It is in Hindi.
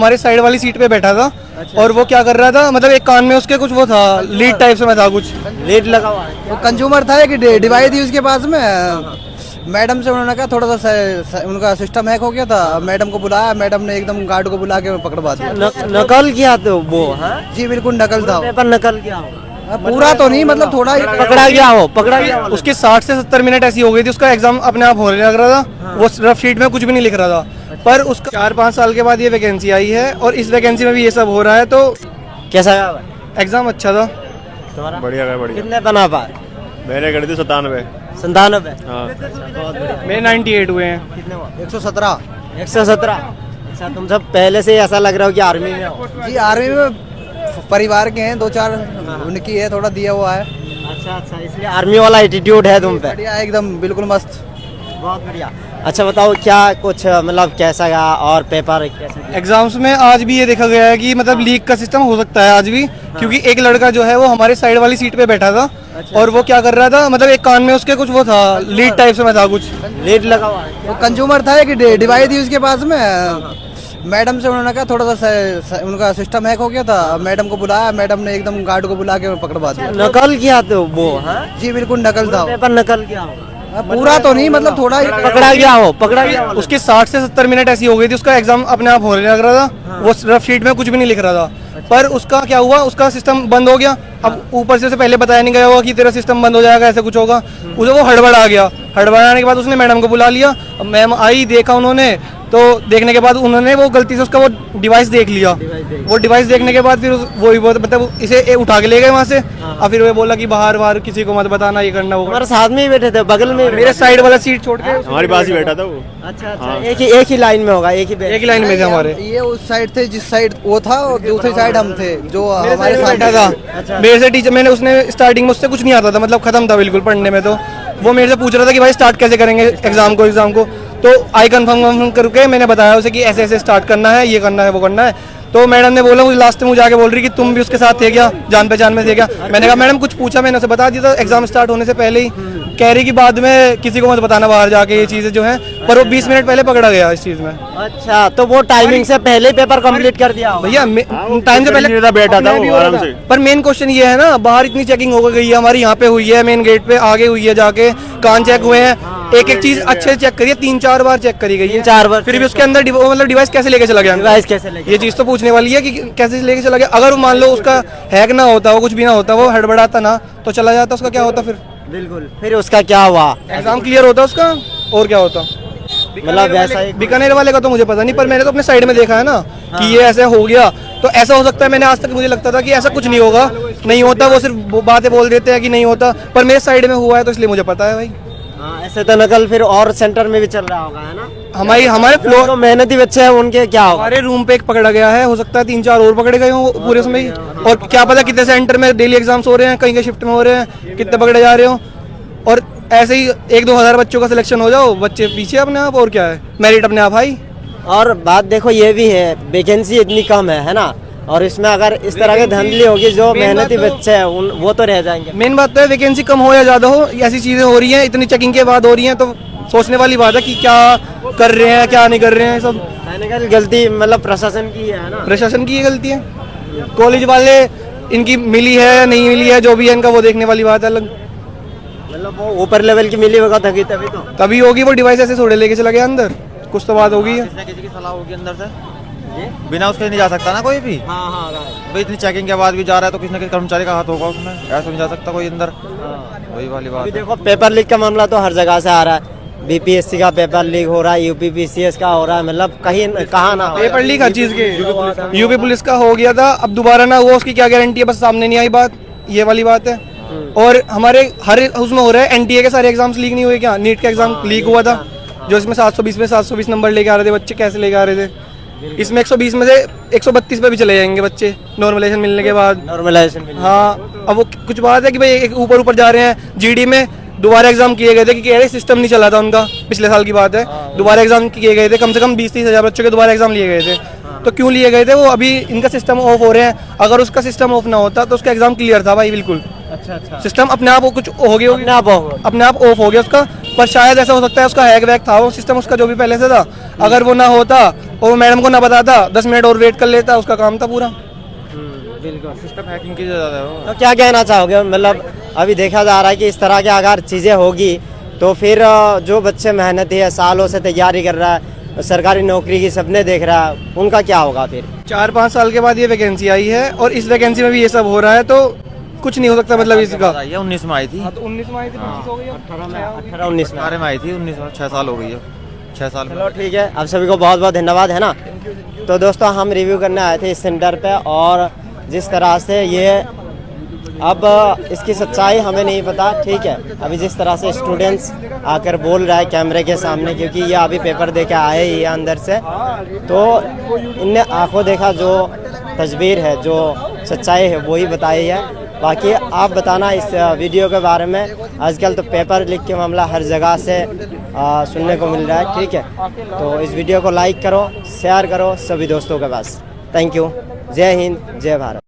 हमारे साइड वाली सीट पे बैठा था। और वो क्या कर रहा था, मतलब एक कान में उसके कुछ वो था, लीड टाइप से में था, कुछ लीड लगा हुआ है। वो कंज्यूमर था कि डिवाइस थी उसके पास में। मैडम से उन्होंने कहा थोड़ा सा उनका सिस्टम हैक हो गया था। मैडम को बुलाया, मैडम ने एकदम गार्ड को बुला के पकड़वा दिया। नकल किया तो वो जी बिल्कुल नकल था। पेपर नकल किया होगा। पूरा तो नहीं, मतलब थोड़ा ही पकड़ा गया हो, पकड़ा गया हो। उसकी 60 से 70 मिनट ऐसी हो गई थी, उसका एग्जाम अपने आप होने लग रहा था। वो रफ शीट में कुछ भी नहीं लिख रहा था। पर उसका 4-5 साल के बाद ये वैकेंसी आई है और इस वैकेंसी में भी ये सब हो रहा है। तो कैसा गया एग्जाम अच्छा था। तुम्हारा बढ़िया है, बढ़िया। कितने बना पाए? मैंने कर दी 97। 97। हाँ, बहुत बढ़िया। मेरे 98 हुए हैं। कितने हुआ? 117। 117। अच्छा, तुम सब पहले से ही ऐसा लग रहा हो कि आर्मी में हो। जी आर्मी में परिवार के हैं, 2-4 उनकी है, थोड़ा दिया हुआ है। अच्छा अच्छा, इसलिए आर्मी वाला एटीट्यूड है तुम पे। बढ़िया एकदम बिल्कुल मस्त। बहुत बढ़िया। अच्छा बताओ, क्या कुछ मतलब कैसा गया और पेपर कैसे दिया? एग्जाम्स में आज भी ये देखा गया है कि मतलब लीक का सिस्टम हो सकता है आज भी, क्योंकि एक लड़का जो है वो हमारे साइड वाली सीट पे बैठा था। और वो क्या कर रहा था, मतलब एक कान में उसके कुछ वो था, लीड टाइप से में था, कुछ लीड लगा हुआ है। वो कंज्यूमर था कि डिवाइस थी उसके पास में। मैडम से उन्होंने कहा थोड़ा सा उनका सिस्टम हैक हो गया था। मैडम को बुलाया, मैडम ने एकदम गार्ड को बुला के पकड़वा दिया। नकल किया तो वो जी बिल्कुल नकल था। पेपर नकल किया होगा। पूरा तो नहीं, मतलब थोड़ा ही पकड़ा गया हो, पकड़ा गया हो। उसकी 60 से 70 मिनट ऐसी हो गई थी, उसका एग्जाम अपने आप होने लग रहा था। वो रफ शीट में कुछ भी नहीं लिख रहा था। पर उसका क्या हुआ, उसका सिस्टम बंद हो गया। अब ऊपर से उसे पहले बताया नहीं गया होगा कि तेरा सिस्टम बंद हो जाएगा, ऐसा कुछ होगा। उसे वो हड़बड़ा गया। हड़बड़ाने के बाद उसने मैडम को बुला लिया। अब मैम आई, देखा उन्होंने, तो देखने के बाद उन्होंने वो गलती से उसका वो डिवाइस देख लिया। वो डिवाइस देखने के बाद फिर वो मतलब इसे उठा के ले गए वहाँ से। और फिर वो बोला कि बाहर किसी को मत बताना, ये करना, वो हमारे साथ में ही बैठे थे, बगल में ही मेरे साइड वाला सीट छोड़ के हमारे पास ही बैठा था वो। अच्छा अच्छा, एक ही लाइन में होगा, एक ही लाइन में थे हमारे। ये उस साइड थे जिस साइड वो था, और दूसरी साइड हम थे जो हमारे हमारे साथ साथ बैठा था। अच्छा। मेरे से टीचर, मैंने उसने स्टार्टिंग में उससे कुछ नहीं आता था, मतलब खत्म था बिल्कुल पढ़ने में। तो वो मेरे से पूछ रहा था कि भाई स्टार्ट कैसे करेंगे एग्जाम को। तो आई कंफर्म करके मैंने बताया उसे कि ऐसे ऐसे स्टार्ट करना है, ये करना है, वो करना है। तो मैडम ने बोला, मुझे लास्ट में मुझे आके बोल रही कि तुम भी उसके साथ थे क्या, जान पहचान में थे क्या। मैंने कहा मैडम कुछ पूछा, मैंने उसे बता दिया था एग्जाम स्टार्ट होने से पहले ही। कह रही कि बाद में किसी को मत बताना बाहर जाके ये चीजें जो हैं। पर वो 20 मिनट पहले पकड़ा गया इस चीज में। अच्छा, तो वो टाइमिंग से पहले ही पेपर कंप्लीट कर दिया होगा। भैया टाइम से पहले बैठा था वो आराम से। पर मेन क्वेश्चन ये है ना, बाहर इतनी चेकिंग हो गई है, हमारी यहाँ पे हुई है, मेन गेट पे आगे हुई है, जाके कान चेक हुए हैं, एक एक चीज अच्छे से चेक करिए, 3-4 बार चेक करी गई है। 3-4 बार। फिर भी उसके अंदर मतलब डिवाइस कैसे लेके चला गया, डिवाइस कैसे लेके? ये चीज तो पूछने वाली है कि कैसे लेके चला गया। अगर मान लो उसका हैक ना होता, वो कुछ भी ना होता, वो हड़बड़ाता ना तो चला जाता, उसका क्या होता? फिर बिल्कुल। फिर उसका क्या हुआ? एग्जाम क्लियर होता उसका, और क्या होता? मतलब वैसा ही बीकानेर वाले का तो मुझे पता नहीं, पर मैंने तो अपने साइड में देखा है ना कि ये ऐसे हो गया। तो ऐसा हो सकता है, मैंने आज तक मुझे लगता था कि ऐसा कुछ नहीं होगा, नहीं होता, वो सिर्फ बातें बोल देते हैं कि नहीं होता। पर मेरे साइड में हुआ है तो इसलिए मुझे पता है भाई। हाँ, ऐसे तो नकल फिर और सेंटर में भी चल रहा होगा, है ना? हमारे फ्लोर, जो मेहनती बच्चे हैं उनके क्या होगा? हमारे रूम पे एक पकड़ा गया है, हो सकता है 3-4 और पकड़े गए हो पूरे उसमें ही। और क्या पता कितने सेंटर में डेली एग्जाम्स हो रहे हैं, कहीं के शिफ्ट में हो रहे हैं, कितने पकड़े जा रहे हो। और ऐसे ही 1-2 हज़ार बच्चों का सिलेक्शन हो जाओ, बच्चे पीछे अपने आप, और क्या है, मेरिट अपने आप भाई। और बात देखो ये भी है, वैकेंसी इतनी कम है ना? और इसमें अगर इस तरह की धांधली होगी, जो मेहनती बच्चे हैं वो तो रह जाएंगे। मेन बात तो है, वैकेंसी कम हो या ज्यादा हो, ऐसी चीजें हो रही हैं, इतनी चेकिंग के बाद हो रही हैं, तो सोचने वाली बात है कि क्या कर रहे हैं, क्या नहीं कर रहे हैं। सब टेक्निकल गलती मतलब प्रशासन की है ना? प्रशासन की ये गलती है। कॉलेज वाले इनकी मिली है या नहीं मिली है, जो भी है इनका, वो देखने वाली बात है अलग। मतलब वो ऊपर लेवल की मिली होगा तभी तो तभी होगी, वो डिवाइस ऐसे थोड़े लेके चला गया अंदर, कुछ तो बात होगी। किसी की सलाह होगी अंदर से, बिना उसके नहीं जा सकता ना कोई भी। हाँ हाँ भाई इतनी चेकिंग के बाद भी जा रहा है तो किसी न किसी कर्मचारी का हाथ होगा उसमें, ऐसा नहीं जा सकता कोई अंदर। वही वाली बात अभी है। देखो पेपर लीक का मामला तो हर जगह से आ रहा है। बीपीएससी का पेपर लीक हो रहा है, यूपीपीसीएस का हो रहा है, मतलब कहीं कहाँ ना हो। पेपर लीक हर चीज के, यूपी पुलिस का हो गया था, अब दोबारा ना हुआ, उसकी क्या गारंटी है, बस सामने नहीं आई बात, ये वाली बात है। और हमारे हर उसमें हो रहा है, एनटीए के सारे एग्जाम्स लीक नहीं हुए क्या? नीट का एग्जाम लीक हुआ था, जो इसमें 720 में 720 नंबर लेके आ रहे थे बच्चे, कैसे लेके आ रहे थे? इसमें 120 में से 132 पे भी चले जाएंगे बच्चे नॉर्मलाइजेशन मिलने के बाद। नॉर्मलाइजेशन हाँ, अब वो कुछ बात है कि भाई एक ऊपर जा रहे हैं। जीडी में दोबारा एग्जाम किए गए थे, क्योंकि सिस्टम नहीं चला था उनका, पिछले साल की बात है। दोबारा एग्जाम किए गए थे, कम से कम 20-30 हज़ार बच्चों के दोबारा एग्जाम लिए गए थे। तो क्यों लिए गए थे? वो अभी इनका सिस्टम ऑफ हो रहे हैं, अगर उसका सिस्टम ऑफ ना होता तो उसका एग्जाम क्लियर था भाई, बिल्कुल। अच्छा अच्छा, सिस्टम अपने आप कुछ हो गया, अपने आप अपने आप ऑफ हो गया उसका। पर शायद ऐसा हो सकता है उसका हैक वैक था वो सिस्टम उसका जो भी पहले से था, अगर वो ना होता और वो मैडम को ना बताता 10 मिनट और वेट कर लेता, उसका काम था पूरा। बिल्कुल। सिस्टम हैकिंग की ज़्यादा है वो। तो क्या कहना चाहोगे, मतलब अभी देखा जा रहा है कि इस तरह की अगर चीज़ें होगी तो फिर जो बच्चे मेहनती है, सालों से तैयारी कर रहा है, सरकारी नौकरी की सपने देख रहा है, उनका क्या होगा फिर? 4-5 साल के बाद ये वैकेंसी आई है और इस वैकेंसी में भी ये सब हो रहा है, तो कुछ नहीं हो सकता मतलब इसका। 19 में आई थी, हाँ, तो 19 में आई थी, 25 हो गई, 18-19 में। 18 में आई थी, 19 में 6 साल हो गई है, 6 साल में। चलो ठीक है, आप सभी को बहुत बहुत धन्यवाद, है ना। तो दोस्तों हम रिव्यू करने आए थे इस सेंटर पे, और जिस तरह से ये अब इसकी सच्चाई हमें नहीं पता, ठीक है। अभी जिस तरह से स्टूडेंट्स आकर बोल रहा है कैमरे के सामने, क्योंकि ये अभी पेपर दे के आए ही है अंदर से, तो इनने आंखों देखा जो तस्वीर है, जो सच्चाई है वही बताई है। बाकी आप बताना इस वीडियो के बारे में। आजकल तो पेपर लीक के मामला हर जगह से सुनने को मिल रहा है, ठीक है। तो इस वीडियो को लाइक करो, शेयर करो सभी दोस्तों के पास। Thank you. जय हिंद, जय भारत।